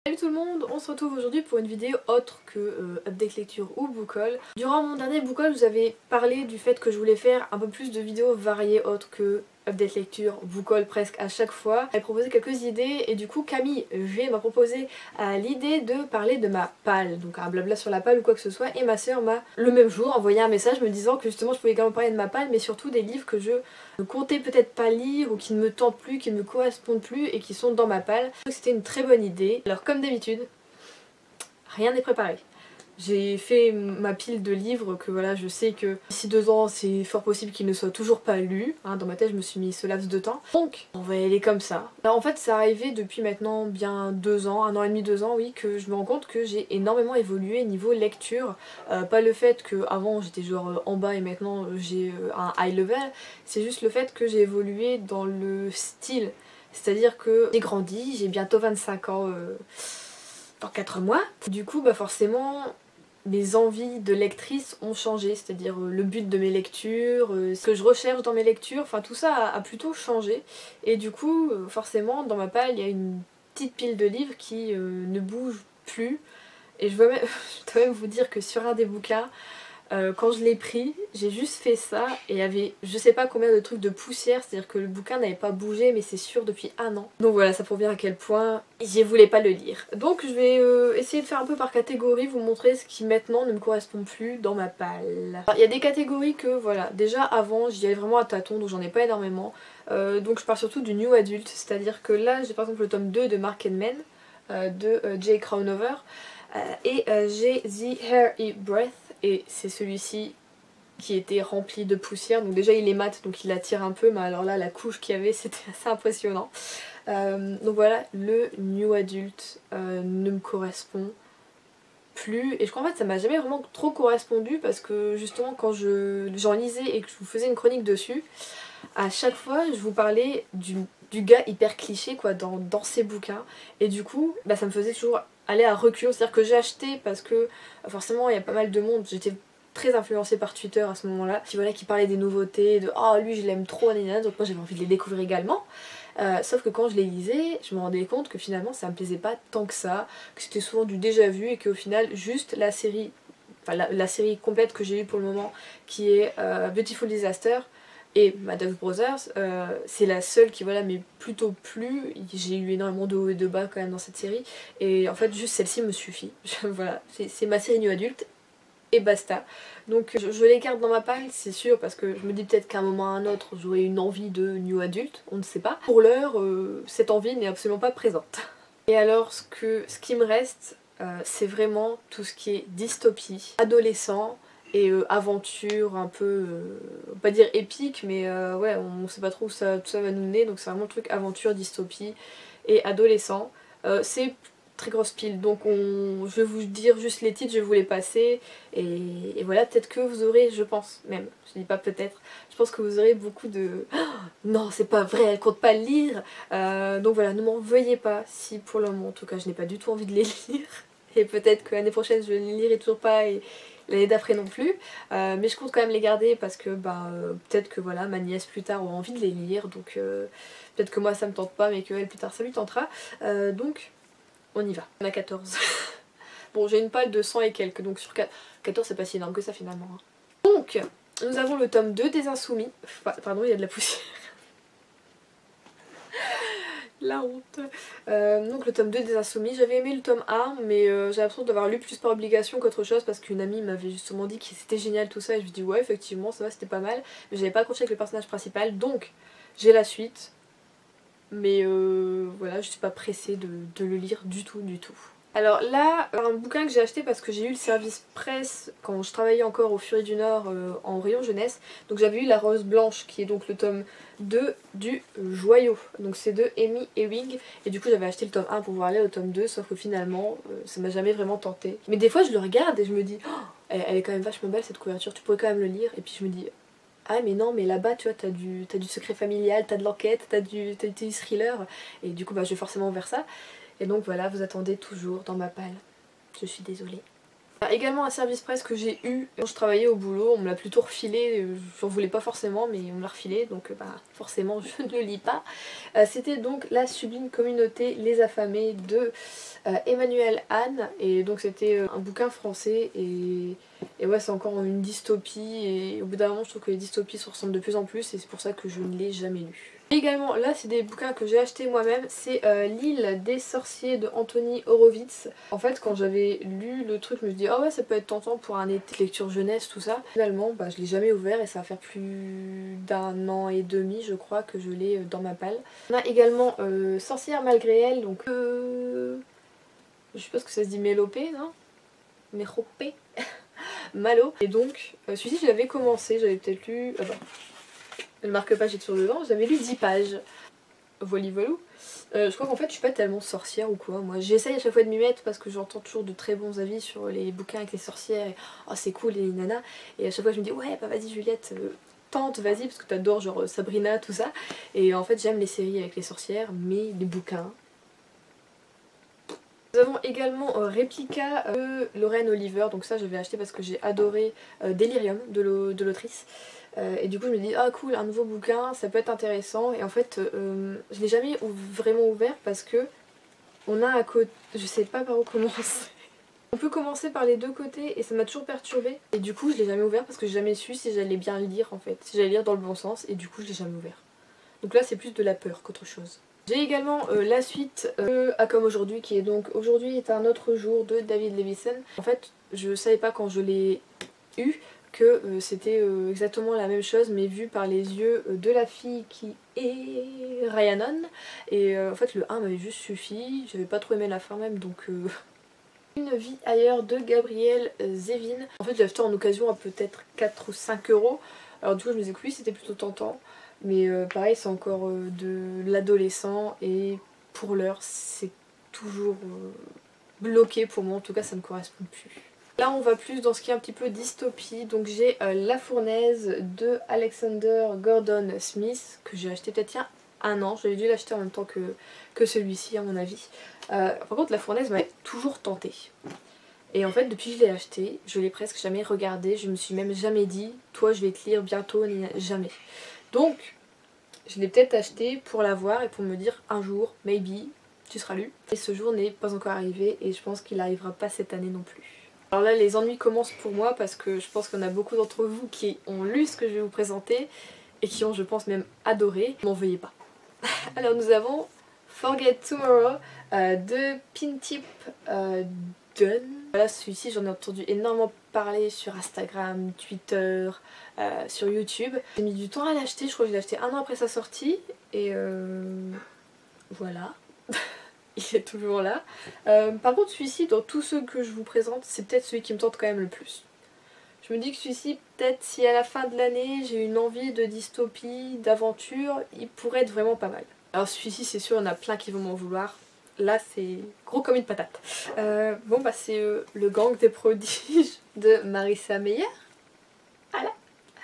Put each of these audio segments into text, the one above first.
Salut tout le monde, on se retrouve aujourd'hui pour une vidéo autre que update lecture ou book haul. Durant mon dernier book haul, je vous avais parlé du fait que je voulais faire un peu plus de vidéos variées autres que update lecture, book haul presque à chaque fois. Elle a proposé quelques idées et du coup Camille G m'a proposé l'idée de parler de ma palle, donc un blabla sur la palle ou quoi que ce soit, et ma soeur m'a le même jour envoyé un message me disant que justement je pouvais également parler de ma palle mais surtout des livres que je ne comptais peut-être pas lire ou qui ne me tentent plus, qui ne me correspondent plus et qui sont dans ma palle. C'était une très bonne idée. Alors comme d'habitude, rien n'est préparé. J'ai fait ma pile de livres que voilà, je sais que d'ici 2 ans c'est fort possible qu'ils ne soient toujours pas lus. Dans ma tête je me suis mis ce laps de temps. Donc on va y aller comme ça. Alors en fait c'est arrivé depuis maintenant bien 2 ans, 1 an et demi, 2 ans oui, que je me rends compte que j'ai énormément évolué niveau lecture. Pas le fait que avant j'étais genre en bas et maintenant j'ai un high level, c'est juste le fait que j'ai évolué dans le style. C'est-à-dire que j'ai grandi, j'ai bientôt 25 ans dans 4 mois. Du coup bah forcément mes envies de lectrice ont changé, c'est-à-dire le but de mes lectures, ce que je recherche dans mes lectures, enfin tout ça a plutôt changé. Et du coup, forcément, dans ma palle, il y a une petite pile de livres qui ne bouge plus. Et je dois même vous dire que sur un des bouquins, quand je l'ai pris, j'ai juste fait ça et il y avait je sais pas combien de trucs de poussière, c'est à dire que le bouquin n'avait pas bougé mais c'est sûr depuis 1 an. Donc voilà, ça prouve bien à quel point je voulais pas le lire. Donc je vais essayer de faire un peu par catégorie, vous montrer ce qui maintenant ne me correspond plus dans ma palle. Il y a des catégories que voilà, déjà avant j'y allais vraiment à tâtons donc j'en ai pas énormément. Donc je parle surtout du new adult, c'est à dire que là j'ai par exemple le tome 2 de Mark and Men de Jay Crownover et j'ai The Hair and Breath. Et c'est celui-ci qui était rempli de poussière, donc déjà il est mat donc il attire un peu, mais alors là la couche qu'il y avait c'était assez impressionnant. Donc voilà, le new adult ne me correspond plus et je crois en fait ça m'a jamais vraiment trop correspondu parce que justement quand j'en lisais et que je vous faisais une chronique dessus, à chaque fois je vous parlais du gars hyper cliché quoi dans ces bouquins et du coup bah, ça me faisait toujours aller à reculons, c'est à dire que j'ai acheté parce que forcément il y a pas mal de monde, j'étais très influencée par Twitter à ce moment là qui parlait des nouveautés, de oh lui je l'aime trop nanana, donc moi j'avais envie de les découvrir également. Sauf que quand je les lisais, je me rendais compte que finalement ça me plaisait pas tant que ça, que c'était souvent du déjà vu et qu'au final juste la série, enfin la série complète que j'ai eue pour le moment qui est Beautiful Disaster et Madoff Brothers, c'est la seule qui voilà m'est plutôt plu. J'ai eu énormément de hauts et de bas quand même dans cette série et en fait juste celle-ci me suffit. Voilà, c'est ma série new adulte et basta. Donc je l'écarte dans ma palle, c'est sûr, parce que je me dis peut-être qu'à un moment ou à un autre j'aurai une envie de new adulte, on ne sait pas. Pour l'heure, cette envie n'est absolument pas présente. Et alors ce qui me reste, c'est vraiment tout ce qui est dystopie, adolescent et aventure un peu, on va pas dire épique, mais ouais, on sait pas trop où tout ça va nous mener, donc c'est vraiment le truc aventure, dystopie et adolescent. C'est très grosse pile, donc je vais vous dire juste les titres, je vais vous les passer et voilà, peut-être que vous aurez, je pense même, je dis pas peut-être, je pense que vous aurez beaucoup de oh, non c'est pas vrai, elle compte pas le lire, donc voilà, ne m'en veuillez pas si pour le moment en tout cas je n'ai pas du tout envie de les lire et peut-être que l'année prochaine je ne les lirai toujours pas et l'année d'après non plus, mais je compte quand même les garder parce que bah, peut-être que voilà ma nièce plus tard aura envie de les lire, donc peut-être que moi ça me tente pas mais que elle plus tard ça lui tentera, donc on y va. On a 14. Bon, j'ai une palle de 100 et quelques, donc sur 14 c'est pas si énorme que ça finalement. Donc, nous avons le tome 2 des Insoumis. Pardon, il y a de la poussière. La honte. Donc le tome 2 des Insoumis, j'avais aimé le tome 1 mais j'ai l'impression d'avoir lu plus par obligation qu'autre chose parce qu'une amie m'avait justement dit que c'était génial tout ça et je me dis ouais effectivement ça va, c'était pas mal, mais j'avais pas accroché avec le personnage principal, donc j'ai la suite. Mais voilà, je suis pas pressée de le lire du tout. Alors là, un bouquin que j'ai acheté parce que j'ai eu le service presse quand je travaillais encore au Furie du Nord en rayon jeunesse. Donc j'avais eu La Rose Blanche qui est donc le tome 2 du Joyau. Donc c'est de Amy Ewing et du coup j'avais acheté le tome 1 pour pouvoir aller au tome 2 sauf que finalement ça m'a jamais vraiment tenté. Mais des fois je le regarde et je me dis oh, elle est quand même vachement belle cette couverture, tu pourrais quand même le lire, et puis je me dis ah mais non mais là-bas tu vois t'as du secret familial, t'as de l'enquête, t'as du thriller et du coup bah je vais forcément vers ça et donc voilà vous attendez toujours dans ma palle, je suis désolée. Également un service presse que j'ai eu quand je travaillais au boulot, on me l'a plutôt refilé, j'en voulais pas forcément mais on me l'a refilé donc forcément je ne le lis pas. C'était donc La Sublime Communauté, Les Affamés de Emmanuel Anne, et donc c'était un bouquin français et ouais, c'est encore une dystopie et au bout d'un moment je trouve que les dystopies se ressemblent de plus en plus et c'est pour ça que je ne l'ai jamais lu. Et également là c'est des bouquins que j'ai achetés moi-même, c'est L'île des sorciers de Anthony Horowitz. En fait quand j'avais lu le truc je me suis dit oh ouais ça peut être tentant pour un été de lecture jeunesse tout ça. Finalement je l'ai jamais ouvert et ça va faire plus d'un an et demi je crois que je l'ai dans ma palle. On a également Sorcière malgré elle, donc je suppose que ça se dit Mélopée, non? Méropée. Malo. Et donc celui-ci je l'avais commencé, j'avais peut-être lu... le marque-page est toujours dedans, j'avais lu 10 pages. Voli-volou. Je crois qu'en fait je suis pas tellement sorcière ou quoi, moi j'essaye à chaque fois de m'y mettre parce que j'entends toujours de très bons avis sur les bouquins avec les sorcières et oh c'est cool les nanas, et à chaque fois je me dis ouais bah vas-y Juliette, tente, vas-y parce que t'adores genre Sabrina tout ça, et en fait j'aime les séries avec les sorcières mais les bouquins... Nous avons également Réplica de Lorraine Oliver, donc ça je vais acheter parce que j'ai adoré Delirium de l'autrice. Et du coup je me dis ah cool, un nouveau bouquin ça peut être intéressant, et en fait je l'ai jamais vraiment ouvert parce que on a à côté, je sais pas par où commencer. On peut commencer par les deux côtés et ça m'a toujours perturbée, et du coup je l'ai jamais ouvert parce que j'ai jamais su si j'allais bien le lire en fait, si j'allais lire dans le bon sens, et du coup je l'ai jamais ouvert. Donc là c'est plus de la peur qu'autre chose. J'ai également la suite A comme aujourd'hui, qui est donc Aujourd'hui est un autre jour de David Levison. En fait je savais pas quand je l'ai eu que c'était exactement la même chose mais vu par les yeux de la fille qui est Rhiannon, et en fait le 1 m'avait juste suffi, j'avais pas trop aimé la fin même donc... Une vie ailleurs de Gabrielle Zevin. En fait j'ai acheté en occasion à peut-être 4 ou 5 euros, alors du coup je me disais que oui c'était plutôt tentant, mais pareil c'est encore de l'adolescent et pour l'heure c'est toujours bloqué pour moi, en tout cas ça me correspond plus. Là on va plus dans ce qui est un petit peu dystopie, donc j'ai La Fournaise de Alexander Gordon Smith que j'ai acheté peut-être il y a un an, j'avais dû l'acheter en même temps que celui-ci à mon avis. Par contre La Fournaise m'avait toujours tentée. Et en fait depuis que je l'ai acheté, je l'ai presque jamais regardé, je me suis même jamais dit toi je vais te lire bientôt, jamais. Donc je l'ai peut-être acheté pour la voir et pour me dire un jour, maybe, tu seras lu. Et ce jour n'est pas encore arrivé et je pense qu'il n'arrivera pas cette année non plus. Alors là les ennuis commencent pour moi parce que je pense qu'il y en a beaucoup d'entre vous qui ont lu ce que je vais vous présenter et qui ont je pense même adoré. M'en veuillez pas. Alors nous avons Forget Tomorrow de Pintip Dunn. Voilà, celui-ci j'en ai entendu énormément parler sur Instagram, Twitter, sur YouTube. J'ai mis du temps à l'acheter, je crois que je l'ai acheté un an après sa sortie et voilà. Il est toujours là. Par contre celui-ci dans tous ceux que je vous présente c'est peut-être celui qui me tente quand même le plus. Je me dis que celui-ci peut-être si à la fin de l'année j'ai une envie de dystopie, d'aventure, il pourrait être vraiment pas mal. Alors celui-ci c'est sûr il y en a plein qui vont m'en vouloir. Là c'est gros comme une patate. Bon bah c'est Le Gang des prodiges de Marissa Meyer. Voilà.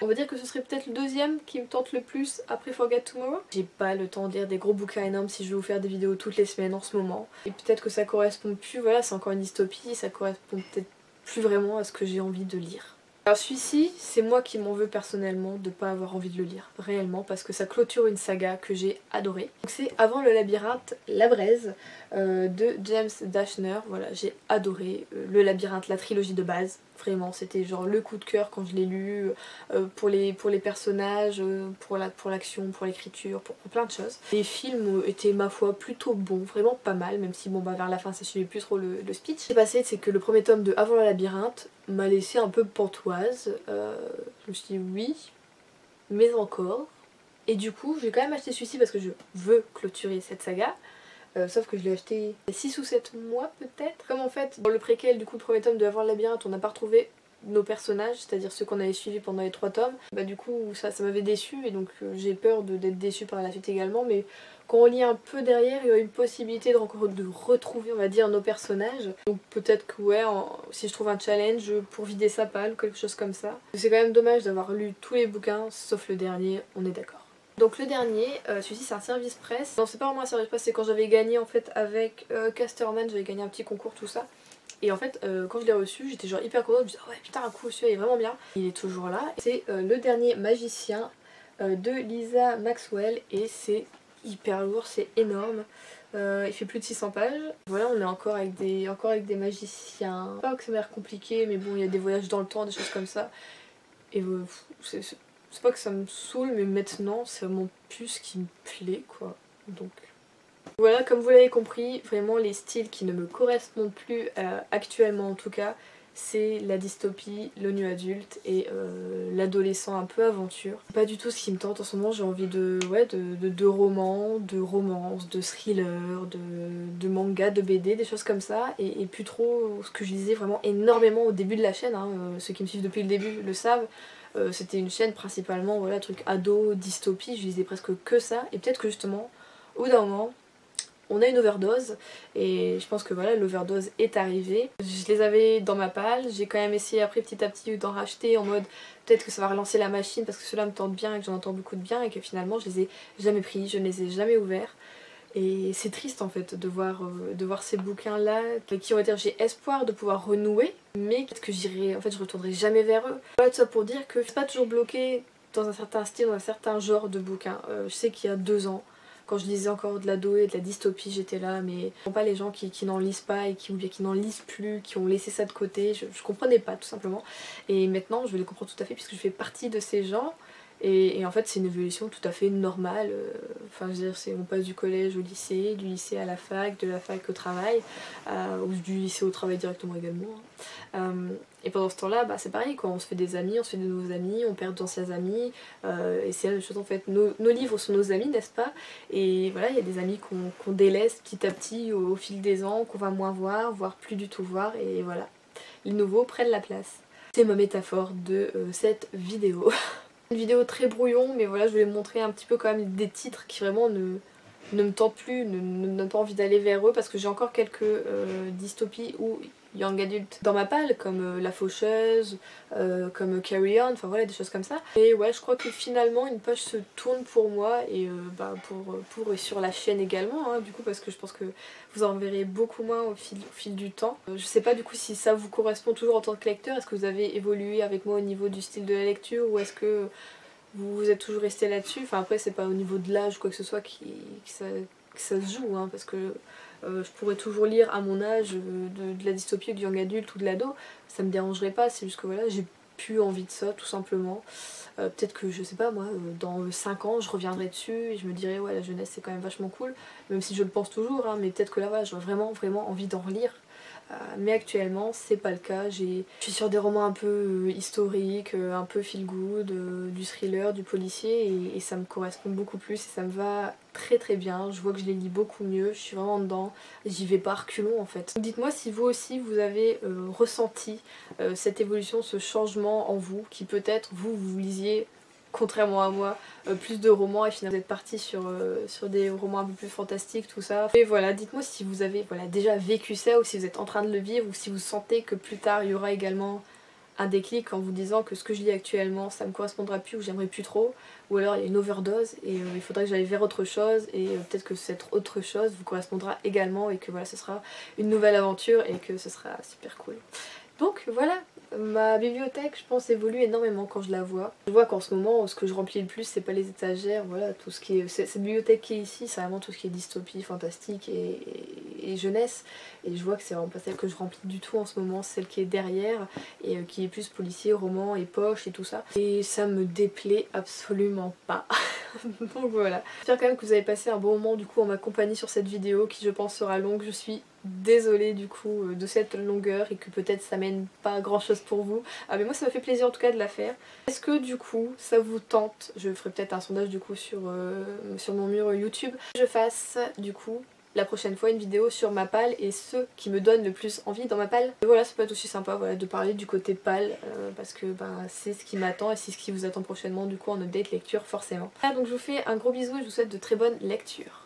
On va dire que ce serait peut-être le deuxième qui me tente le plus après Forget Tomorrow. J'ai pas le temps de lire des gros bouquins énormes si je veux vous faire des vidéos toutes les semaines en ce moment. Et peut-être que ça correspond plus, voilà c'est encore une dystopie, ça correspond peut-être plus vraiment à ce que j'ai envie de lire. Alors celui-ci, c'est moi qui m'en veux personnellement de pas avoir envie de le lire, réellement, parce que ça clôture une saga que j'ai adorée. C'est Avant le labyrinthe, La Braise de James Dashner. Voilà, j'ai adoré le labyrinthe, la trilogie de base. Vraiment, c'était genre le coup de cœur quand je l'ai lu, pour les personnages, pour l'action, pour l'écriture, pour plein de choses. Les films étaient ma foi plutôt bons, vraiment pas mal, même si bon bah vers la fin ça suivait plus trop le speech. Ce qui s'est passé c'est que le premier tome de Avant le labyrinthe m'a laissé un peu pantoise, je me suis dit oui, mais encore. Et du coup j'ai quand même acheté celui-ci parce que je veux clôturer cette saga. Sauf que je l'ai acheté 6 ou 7 mois peut-être. Comme en fait dans le préquel du coup le premier tome de Avant le labyrinthe on n'a pas retrouvé nos personnages, c'est-à-dire ceux qu'on avait suivis pendant les 3 tomes, bah du coup ça m'avait déçu et donc j'ai peur d'être déçue par la suite également, mais quand on lit un peu derrière il y a une possibilité de retrouver on va dire nos personnages, donc peut-être que ouais si je trouve un challenge pour vider sa palle ou quelque chose comme ça. C'est quand même dommage d'avoir lu tous les bouquins sauf le dernier, on est d'accord. Donc le dernier, celui-ci c'est un service presse. Non c'est pas vraiment un service presse, c'est quand j'avais gagné en fait avec Casterman, j'avais gagné un petit concours tout ça. Et en fait quand je l'ai reçu j'étais genre hyper contente, je me disais oh ouais putain un coup celui-là il est vraiment bien. Il est toujours là. C'est le dernier magicien de Lisa Maxwell et c'est hyper lourd, c'est énorme. Il fait plus de 600 pages. Voilà, on est encore avec des magiciens. Pas que ça m'a l'air compliqué, mais bon, il y a des voyages dans le temps, des choses comme ça. Et c'est pas que ça me saoule, mais maintenant, c'est vraiment plus ce qui me plaît, quoi. Donc voilà, comme vous l'avez compris, vraiment les styles qui ne me correspondent plus actuellement en tout cas, c'est la dystopie, le nu adulte et l'adolescent un peu aventure. Pas du tout ce qui me tente en ce moment, j'ai envie de romans, de romances, de thrillers, de mangas, de BD, des choses comme ça, et plus trop ce que je lisais vraiment énormément au début de la chaîne, hein. Ceux qui me suivent depuis le début le savent. C'était une chaîne principalement, voilà, truc ado, dystopie, je lisais presque que ça, et peut-être que justement, au bout d'un moment, on a une overdose et je pense que voilà l'overdose est arrivée. Je les avais dans ma palle, j'ai quand même essayé après petit à petit d'en racheter en mode peut-être que ça va relancer la machine parce que cela me tente bien et que j'en entends beaucoup de bien et que finalement je les ai jamais pris, je ne les ai jamais ouverts. Et c'est triste en fait de voir ces bouquins là qui on va dire j'ai espoir de pouvoir renouer mais peut-être que j'irai, en fait je retournerai jamais vers eux. Voilà tout ça pour dire que je suis pas toujours bloquée dans un certain style, dans un certain genre de bouquin. Je sais qu'il y a 2 ans quand je lisais encore de l'ado et de la dystopie, j'étais là, mais pas les gens qui n'en lisent pas et qui n'en lisent plus, qui ont laissé ça de côté, je comprenais pas tout simplement. Et maintenant je les comprends tout à fait puisque je fais partie de ces gens. Et en fait c'est une évolution tout à fait normale, enfin je veux dire on passe du collège au lycée, du lycée à la fac, de la fac au travail, ou du lycée au travail directement également. Et pendant ce temps-là, bah, c'est pareil, quoi. On se fait des amis, on se fait de nouveaux amis, on perd d'anciens amis, et c'est la même chose en fait. Nos livres sont nos amis, n'est-ce pas? Et voilà, il y a des amis qu'on délaisse petit à petit au fil des ans, qu'on va moins voir, voire plus du tout voir, et voilà. Les nouveaux prennent la place. C'est ma métaphore de cette vidéo. Une vidéo très brouillon, mais voilà, je voulais montrer un petit peu quand même des titres qui vraiment ne me tentent plus, ne me donnent pas envie d'aller vers eux, parce que j'ai encore quelques dystopies ou young adult dans ma palle, comme La Faucheuse, comme Carry On, enfin voilà, des choses comme ça. Et ouais, je crois que finalement une page se tourne pour moi, et pour et sur la chaîne également, hein, du coup, parce que je pense que vous en verrez beaucoup moins au fil du temps. Je sais pas du coup si ça vous correspond toujours en tant que lecteur, est-ce que vous avez évolué avec moi au niveau du style de la lecture, ou est-ce que vous êtes toujours resté là-dessus? Enfin après c'est pas au niveau de l'âge ou quoi que ce soit que ça se joue, hein, parce que je pourrais toujours lire à mon âge de la dystopie ou du young adulte ou de l'ado, ça me dérangerait pas, c'est juste que voilà, j'ai plus envie de ça tout simplement. Peut-être que je sais pas moi, dans 5 ans je reviendrai dessus et je me dirais ouais la jeunesse c'est quand même vachement cool, même si je le pense toujours, hein, mais peut-être que là voilà, j'aurais vraiment envie d'en relire. Mais actuellement c'est pas le cas, je suis sur des romans un peu historiques, un peu feel good, du thriller, du policier, et ça me correspond beaucoup plus et ça me va très bien. Je vois que je les lis beaucoup mieux, je suis vraiment dedans, j'y vais pas reculons en fait. Dites-moi si vous aussi vous avez ressenti cette évolution, ce changement en vous, qui peut-être vous lisiez contrairement à moi, plus de romans et finalement vous êtes parti sur des romans un peu plus fantastiques, tout ça. Et voilà, dites-moi si vous avez déjà vécu ça ou si vous êtes en train de le vivre ou si vous sentez que plus tard il y aura également un déclic en vous disant que ce que je lis actuellement ça me correspondra plus ou j'aimerais plus trop, ou alors il y a une overdose et il faudrait que j'aille vers autre chose et peut-être que cette autre chose vous correspondra également et que voilà ce sera une nouvelle aventure et que ce sera super cool. Donc voilà, ma bibliothèque je pense évolue énormément quand je la vois. Je vois qu'en ce moment ce que je remplis le plus c'est pas les étagères, voilà, tout ce qui est. Cette bibliothèque qui est ici c'est vraiment tout ce qui est dystopie, fantastique et jeunesse. Et je vois que c'est vraiment pas celle que je remplis du tout en ce moment, celle qui est derrière et qui est plus policier, roman et poche et tout ça. Et ça me déplaît absolument pas. Donc voilà. J'espère quand même que vous avez passé un bon moment du coup en ma compagnie sur cette vidéo qui je pense sera longue. Je suis désolée du coup de cette longueur et que peut-être ça mène pas grand chose pour vous. Mais moi ça m'a fait plaisir en tout cas de la faire. Est-ce que du coup ça vous tente? Je ferai peut-être un sondage du coup sur mon mur YouTube. Je fasse du coup la prochaine fois une vidéo sur ma palle et ceux qui me donnent le plus envie dans ma palle. Et voilà, ça peut être aussi sympa voilà, de parler du côté palle parce que c'est ce qui m'attend et c'est ce qui vous attend prochainement du coup en update lecture forcément. Voilà, donc je vous fais un gros bisou et je vous souhaite de très bonnes lectures.